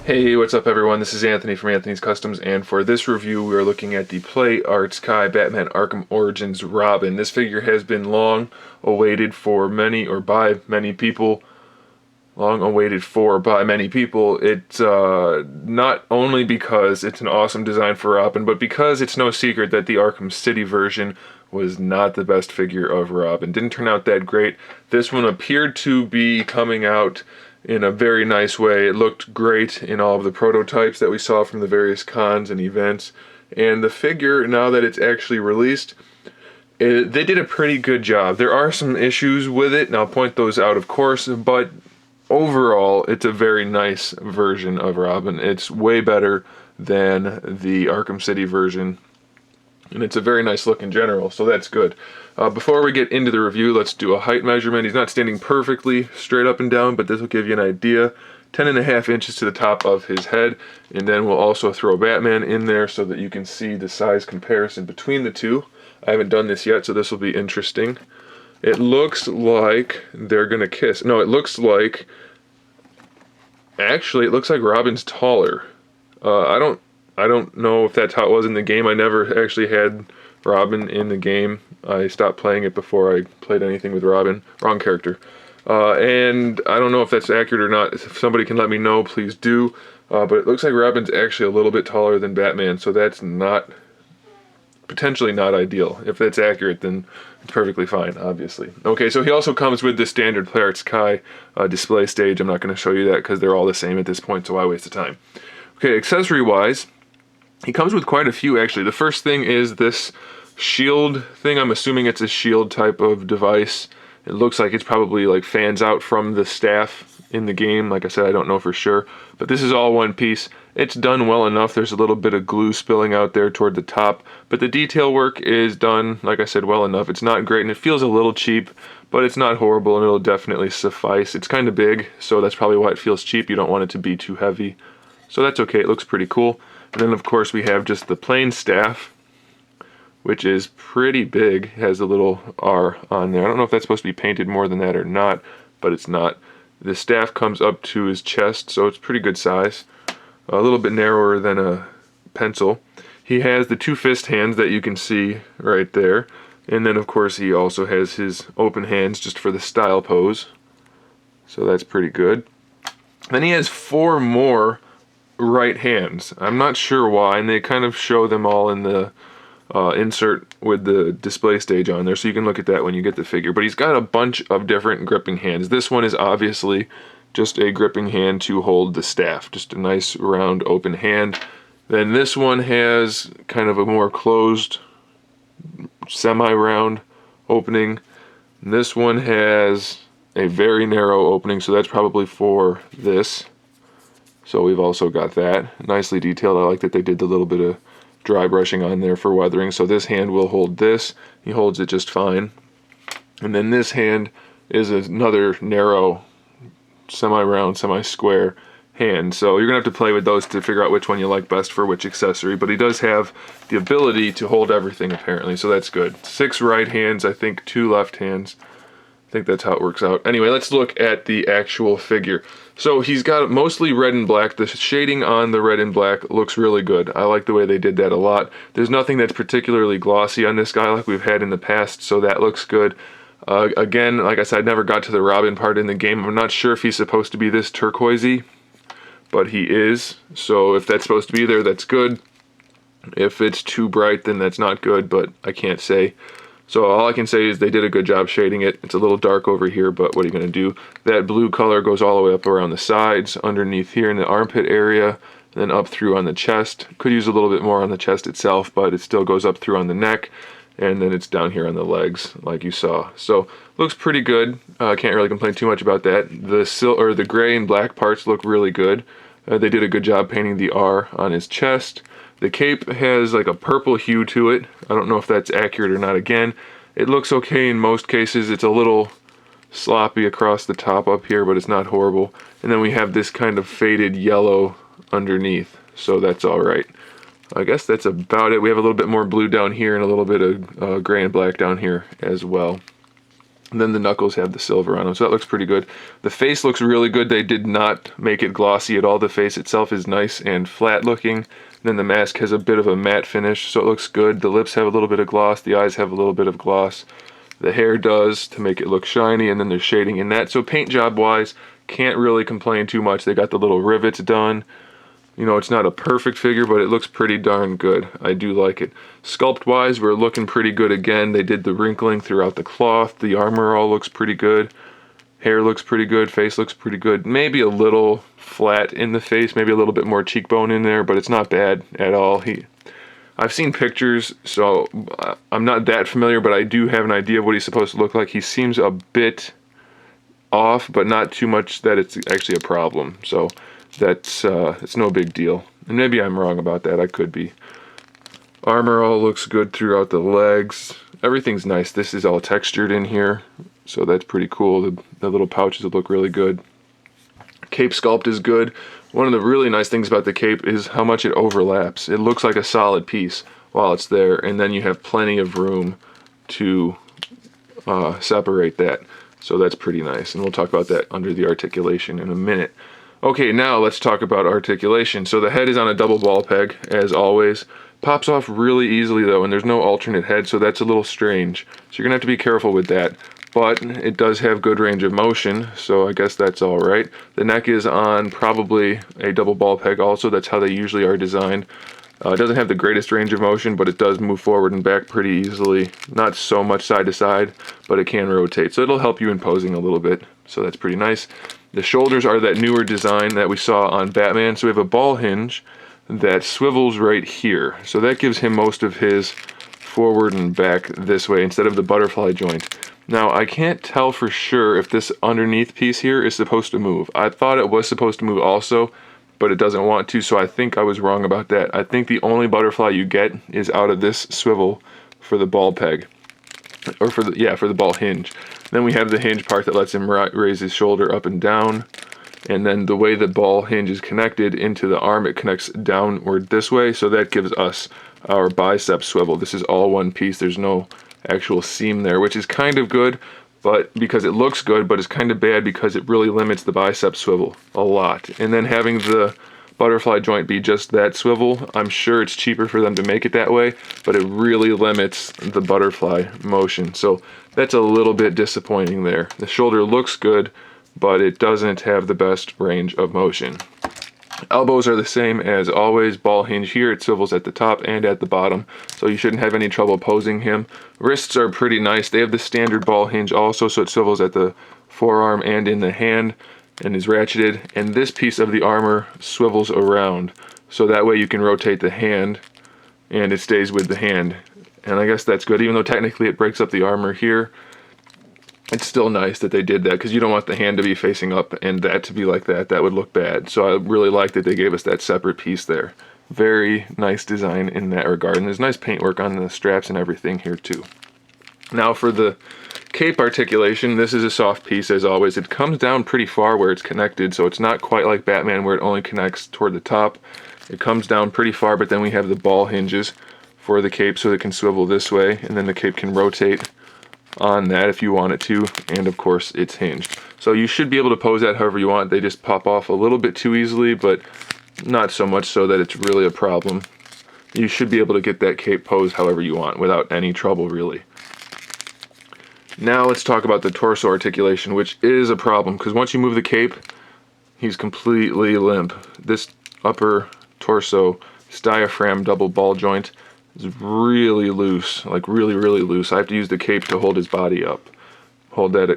Hey, what's up everyone? This is Anthony from Anthony's Customs, and for this review we are looking at the Play Arts Kai Batman Arkham Origins Robin. This figure has been long awaited for many, or by many people. Long awaited for by many people. It's not only because it's an awesome design for Robin, but because it's no secret that the Arkham City version was not the best figure of Robin. Didn't turn out that great. This one appeared to be coming out in a very nice way. It looked great in all of the prototypes that we saw from the various cons and events. And the figure, now that it's actually released, they did a pretty good job. There are some issues with it, and I'll point those out of course, but overall it's a very nice version of Robin. It's way better than the Arkham City version, and it's a very nice look in general, so that's good. Before we get into the review, let's do a height measurement. He's not standing perfectly straight up and down, but this will give you an idea. 10.5 inches to the top of his head, and then we'll also throw Batman in there so that you can see the size comparison between the two. I haven't done this yet, so this will be interesting. It looks like they're gonna kiss. No, it looks like, actually, it looks like Robin's taller. I don't know if that's how it was in the game. I never actually had Robin in the game. I stopped playing it before I played anything with Robin. Wrong character. And I don't know if that's accurate or not. If somebody can let me know, please do. But it looks like Robin's actually a little bit taller than Batman, so that's potentially not ideal. If that's accurate, then it's perfectly fine, obviously. Okay, so he also comes with the standard Play Arts Kai display stage. I'm not going to show you that because they're all the same at this point, so why waste the time? Okay, accessory-wise, he comes with quite a few, actually. The first thing is this shield thing. I'm assuming it's a shield type of device. It looks like it's probably like fans out from the staff in the game. Like I said, I don't know for sure, but this is all one piece. It's done well enough. There's a little bit of glue spilling out there toward the top, but the detail work is done, like I said, well enough. It's not great, and it feels a little cheap, but it's not horrible, and it'll definitely suffice. It's kind of big, so that's probably why it feels cheap. You don't want it to be too heavy, so that's okay. It looks pretty cool. And then of course we have just the plain staff, which is pretty big. It has a little R on there. I don't know if that's supposed to be painted more than that or not, but it's not. The staff comes up to his chest, so it's pretty good size. A little bit narrower than a pencil. He has the two fist hands that you can see right there. And then of course he also has his open hands just for the style pose. So that's pretty good. Then he has 4 more right hands. I'm not sure why, and they kind of show them all in the insert with the display stage on there, so you can look at that when you get the figure. But he's got a bunch of different gripping hands. This one is obviously just a gripping hand to hold the staff, just a nice round open hand. Then this one has kind of a more closed semi-round opening. And this one has a very narrow opening, so that's probably for this. So we've also got that nicely detailed. I like that they did the little bit of dry brushing on there for weathering. So this hand will hold this. He holds it just fine. And then this hand is another narrow, semi-round, semi-square hand. So you're gonna have to play with those to figure out which one you like best for which accessory. But he does have the ability to hold everything apparently, so that's good. 6 right hands, I think 2 left hands. I think that's how it works out. Anyway, let's look at the actual figure. So he's got mostly red and black. The shading on the red and black looks really good. I like the way they did that a lot. There's nothing that's particularly glossy on this guy like we've had in the past, so that looks good. Again, like I said, I never got to the Robin part in the game. I'm not sure if he's supposed to be this turquoisey, but he is. So if that's supposed to be there, that's good. If it's too bright, then that's not good, but I can't say. So all I can say is they did a good job shading it. It's a little dark over here, but what are you going to do? That blue color goes all the way up around the sides, underneath here in the armpit area, and then up through on the chest. Could use a little bit more on the chest itself, but it still goes up through on the neck, and then it's down here on the legs, like you saw. So looks pretty good. Can't really complain too much about that. The gray and black parts look really good. They did a good job painting the R on his chest. The cape has like a purple hue to it. I don't know if that's accurate or not. Again, it looks okay in most cases. It's a little sloppy across the top up here, but it's not horrible. And then we have this kind of faded yellow underneath, so that's all right. I guess that's about it. We have a little bit more blue down here and a little bit of gray and black down here as well. And then the knuckles have the silver on them, so that looks pretty good. The face looks really good. They did not make it glossy at all. The face itself is nice and flat looking. And then the mask has a bit of a matte finish, so it looks good. The lips have a little bit of gloss. The eyes have a little bit of gloss. The hair does to make it look shiny, and then there's shading in that. So paint job wise, can't really complain too much. They got the little rivets done. You know, it's not a perfect figure, but it looks pretty darn good. I do like it. Sculpt-wise, we're looking pretty good again. They did the wrinkling throughout the cloth. The armor all looks pretty good. Hair looks pretty good. Face looks pretty good. Maybe a little flat in the face. Maybe a little bit more cheekbone in there, but it's not bad at all. I've seen pictures, so I'm not that familiar, but I do have an idea of what he's supposed to look like. He seems a bit off, but not too much that it's actually a problem. So that's it's no big deal. And maybe I'm wrong about that. I could be. Armor all looks good throughout the legs. Everything's nice. This is all textured in here, so that's pretty cool. The little pouches look really good. Cape sculpt is good. One of the really nice things about the cape is how much it overlaps. It looks like a solid piece while it's there, and then you have plenty of room to separate that. So that's pretty nice, and we'll talk about that under the articulation in a minute. Okay, now let's talk about articulation. So the head is on a double ball peg, as always. Pops off really easily though, and there's no alternate head, so that's a little strange. So you're gonna have to be careful with that. But it does have good range of motion, so I guess that's all right. The neck is on probably a double ball peg also. That's how they usually are designed. It doesn't have the greatest range of motion, but it does move forward and back pretty easily. Not so much side to side, but it can rotate. So it'll help you in posing a little bit. So that's pretty nice. The shoulders are that newer design that we saw on Batman. So we have a ball hinge that swivels right here. So that gives him most of his forward and back this way instead of the butterfly joint. Now, I can't tell for sure if this underneath piece here is supposed to move. I thought it was supposed to move also, but it doesn't want to, so I think I was wrong about that. I think the only butterfly you get is out of this swivel for the ball peg. Or for the ball hinge. Then we have the hinge part that lets him raise his shoulder up and down. And then the way the ball hinge is connected into the arm, it connects downward this way, so that gives us our bicep swivel. This is all one piece. There's no actual seam there, which is kind of good, but because it looks good, but it's kind of bad because it really limits the bicep swivel a lot. And then having the butterfly joint be just that swivel, I'm sure it's cheaper for them to make it that way, but it really limits the butterfly motion. So that's a little bit disappointing there. The shoulder looks good, but it doesn't have the best range of motion. Elbows are the same as always. Ball hinge here, it swivels at the top and at the bottom, so you shouldn't have any trouble posing him. Wrists are pretty nice. They have the standard ball hinge also, so it swivels at the forearm and in the hand and is ratcheted. And this piece of the armor swivels around, so that way you can rotate the hand and it stays with the hand. And I guess that's good, even though technically it breaks up the armor here. It's still nice that they did that, because you don't want the hand to be facing up and that to be like that. That would look bad. So I really like that they gave us that separate piece there. Very nice design in that regard. And there's nice paintwork on the straps and everything here too. Now for the cape articulation, this is a soft piece as always. It comes down pretty far where it's connected, so it's not quite like Batman where it only connects toward the top. It comes down pretty far, but then we have the ball hinges for the cape so it can swivel this way, and then the cape can rotate on that if you want it to, and of course it's hinged. So you should be able to pose that however you want. They just pop off a little bit too easily, but not so much so that it's really a problem. You should be able to get that cape posed however you want without any trouble really. Now let's talk about the torso articulation, which is a problem because once you move the cape, he's completely limp. This upper torso, this diaphragm double ball joint, is really loose, like really loose. I have to use the cape to hold his body up.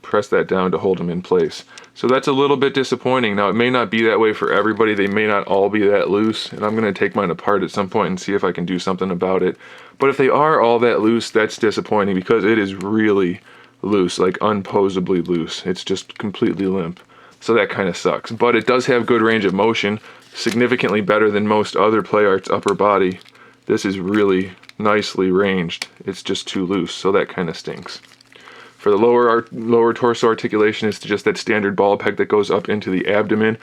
Press that down to hold him in place. So that's a little bit disappointing. Now it may not be that way for everybody. They may not all be that loose, and I'm going to take mine apart at some point and see if I can do something about it. But if they are all that loose, that's disappointing because it is really loose, like unposably loose. It's just completely limp. So that kind of sucks. But it does have good range of motion, significantly better than most other play arts upper body. This is really nicely ranged. It's just too loose, so that kind of stinks. For the lower torso articulation, it's just that standard ball peg that goes up into the abdomen.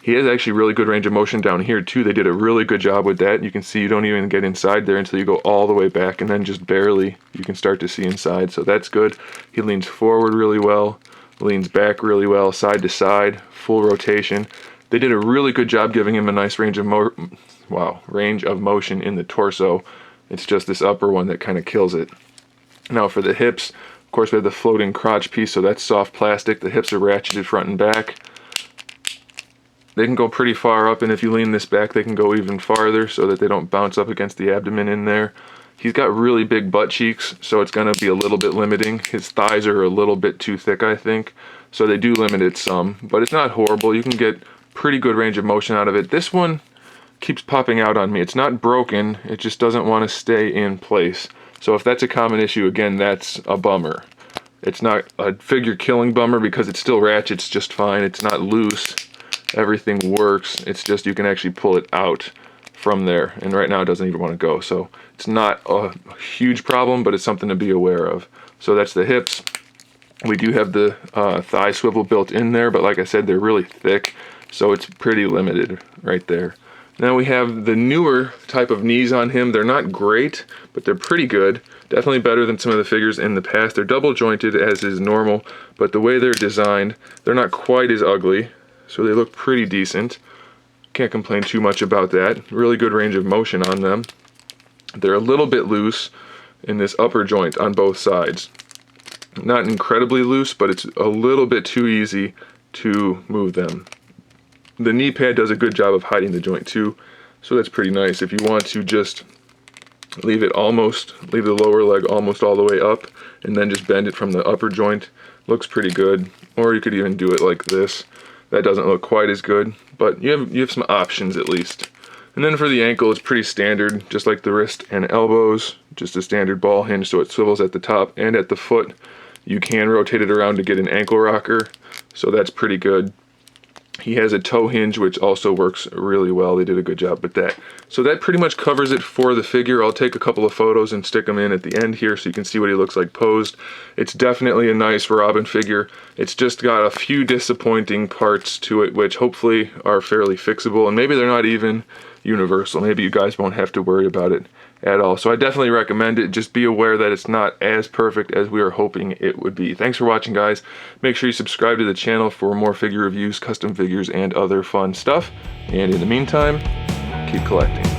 He has actually really good range of motion down here too. They did a really good job with that. You can see you don't even get inside there until you go all the way back, and then just barely you can start to see inside. So that's good. He leans forward really well, leans back really well, side to side, full rotation. They did a really good job giving him a nice range of motion in the torso. It's just this upper one that kind of kills it. Now for the hips, of course we have the floating crotch piece, so that's soft plastic. The hips are ratcheted front and back. They can go pretty far up, and if you lean this back, they can go even farther so that they don't bounce up against the abdomen in there. He's got really big butt cheeks, so it's going to be a little bit limiting. His thighs are a little bit too thick, I think, so they do limit it some, but it's not horrible. You can get pretty good range of motion out of it. This one keeps popping out on me. It's not broken, it just doesn't want to stay in place. So if that's a common issue, again, that's a bummer. It's not a figure killing bummer because it still ratchets just fine. It's not loose. Everything works. It's just you can actually pull it out from there, and right now it doesn't even want to go. So it's not a huge problem, but it's something to be aware of. So that's the hips. We do have the thigh swivel built in there, but like I said, they're really thick, so it's pretty limited right there. Now we have the newer type of knees on him. They're not great, but they're pretty good. Definitely better than some of the figures in the past. They're double jointed as is normal, but the way they're designed, they're not quite as ugly. So they look pretty decent. Can't complain too much about that. Really good range of motion on them. They're a little bit loose in this upper joint on both sides. Not incredibly loose, but it's a little bit too easy to move them. The knee pad does a good job of hiding the joint too, so that's pretty nice. If you want to just leave the lower leg almost all the way up and then just bend it from the upper joint, looks pretty good. Or you could even do it like this. That doesn't look quite as good, but you have some options at least. And then for the ankle, it's pretty standard, just like the wrist and elbows, just a standard ball hinge, so it swivels at the top and at the foot. You can rotate it around to get an ankle rocker, so that's pretty good. He has a toe hinge, which also works really well. They did a good job with that. So that pretty much covers it for the figure. I'll take a couple of photos and stick them in at the end here so you can see what he looks like posed. It's definitely a nice Robin figure. It's just got a few disappointing parts to it, which hopefully are fairly fixable, and maybe they're not even universal. Maybe you guys won't have to worry about it at all. So I definitely recommend it. Just be aware that it's not as perfect as we are hoping it would be. Thanks for watching, guys. Make sure you subscribe to the channel for more figure reviews, custom figures, and other fun stuff. And in the meantime, keep collecting.